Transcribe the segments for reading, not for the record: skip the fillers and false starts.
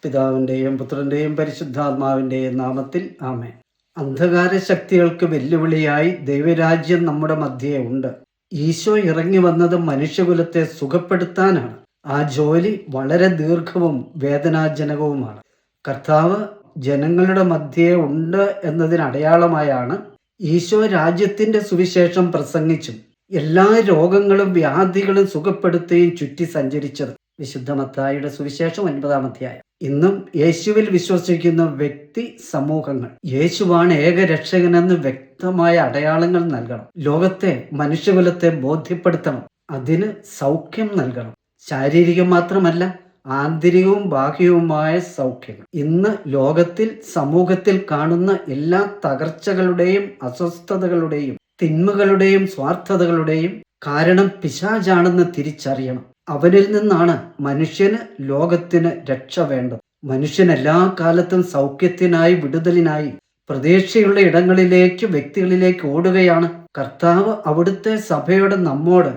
പിതാവിൻ്റെയും പുത്രൻ്റെയും പരിശുദ്ധാത്മാവിൻ്റെയും നാമത്തിൽ ആമേൻ. അന്ധകാര ശക്തികൾക്ക് വെല്ലുവിളിയായി ദൈവരാജ്യം നമ്മുടെ മധ്യേ ഉണ്ട്. ഈശോ ഇറങ്ങി വന്നത് മനുഷ്യകുലത്തെ സുഖപ്പെടുത്താനാണ്. ആ ജോലി വളരെ ദീർഘവും വേദനാജനകവുമാണ്. കർത്താവ് ജനങ്ങളുടെ മധ്യേ ഉണ്ട് എന്നതിന് അടയാളമായാണ് ഈശോ രാജ്യത്തിന്റെ സുവിശേഷം പ്രസംഗിച്ചും എല്ലാ രോഗങ്ങളും വ്യാധികളും സുഖപ്പെടുത്തുകയും ചുറ്റി സഞ്ചരിച്ചത്. വിശുദ്ധ മത്തായിയുടെ സുവിശേഷം 9-ാം അധ്യായം. ഇന്നും യേശുവിൽ വിശ്വസിക്കുന്ന വ്യക്തി സമൂഹങ്ങൾ യേശുവാണ് ഏക രക്ഷകനെന്ന് വ്യക്തമായ അടയാളങ്ങൾ നൽകണം. ലോകത്തെ മനുഷ്യകുലത്തെ ബോധ്യപ്പെടുത്തണം. അതിന് സൗഖ്യം നൽകണം. ശാരീരികം മാത്രമല്ല, ആന്തരികവും ബാഹ്യവുമായ സൗഖ്യങ്ങൾ. ഇന്ന് ലോകത്തിൽ സമൂഹത്തിൽ കാണുന്ന എല്ലാ തകർച്ചകളുടെയും അസ്വസ്ഥതകളുടെയും തിന്മകളുടെയും സ്വാർത്ഥതകളുടെയും കാരണം പിശാചാണെന്ന് തിരിച്ചറിയണം. അവനിൽ നിന്നാണ് മനുഷ്യന് ലോകത്തിന് രക്ഷ വേണ്ടത്. മനുഷ്യൻ എല്ലാ കാലത്തും സൗഖ്യത്തിനായി വിടുതലിനായി പ്രതീക്ഷയുള്ള ഇടങ്ങളിലേക്ക് വ്യക്തികളിലേക്ക് ഓടുകയാണ്. കർത്താവ് അവിടുത്തെ സഭയോട് നമ്മോട്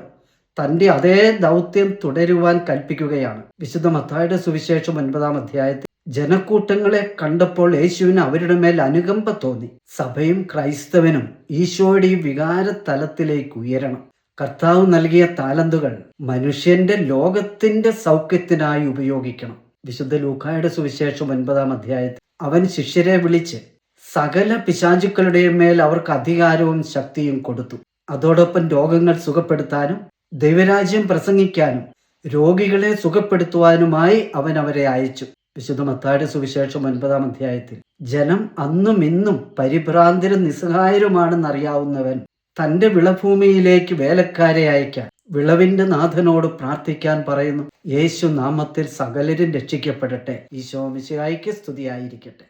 തൻ്റെ അതേ ദൗത്യം തുടരുവാൻ കൽപ്പിക്കുകയാണ്. വിശുദ്ധ മത്തായിയുടെ സുവിശേഷം 9-ാം അധ്യായത്തിൽ ജനക്കൂട്ടങ്ങളെ കണ്ടപ്പോൾ യേശുവിന് അവരുടെ മേൽ അനുകമ്പ തോന്നി. സഭയും ക്രൈസ്തവനും ഈശോയുടെ ഈ വികാര തലത്തിലേക്ക് ഉയരണം. കർത്താവ് നൽകിയ താലന്തുകൾ മനുഷ്യന്റെ ലോകത്തിന്റെ സൗഖ്യത്തിനായി ഉപയോഗിക്കണം. വിശുദ്ധ ലൂക്കായുടെ സുവിശേഷം 9-ാം അധ്യായത്തിൽ അവൻ ശിഷ്യരെ വിളിച്ച് സകല പിശാചുക്കളുടെയും മേൽ അവർക്ക് അധികാരവും ശക്തിയും കൊടുത്തു. അതോടൊപ്പം രോഗങ്ങൾ സുഖപ്പെടുത്താനും ദൈവരാജ്യം പ്രസംഗിക്കാനും രോഗികളെ സുഖപ്പെടുത്തുവാനുമായി അവൻ അവരെ അയച്ചു. വിശുദ്ധ മത്തായിയുടെ സുവിശേഷം 9-ാം അധ്യായത്തിൽ ജനം അന്നും ഇന്നും പരിഭ്രാന്തരും നിസ്സഹായരുമാണെന്നറിയാവുന്നവൻ തന്റെ വിളഭൂമിയിലേക്ക് വേലക്കാരെ അയക്കാൻ വിളവിന്റെ നാഥനോട് പ്രാർത്ഥിക്കാൻ പറയുന്നു. യേശു നാമത്തിൽ സകലരും രക്ഷിക്കപ്പെടട്ടെ. ഈശോ മിശിഹായ്ക്ക് സ്തുതിയായിരിക്കട്ടെ.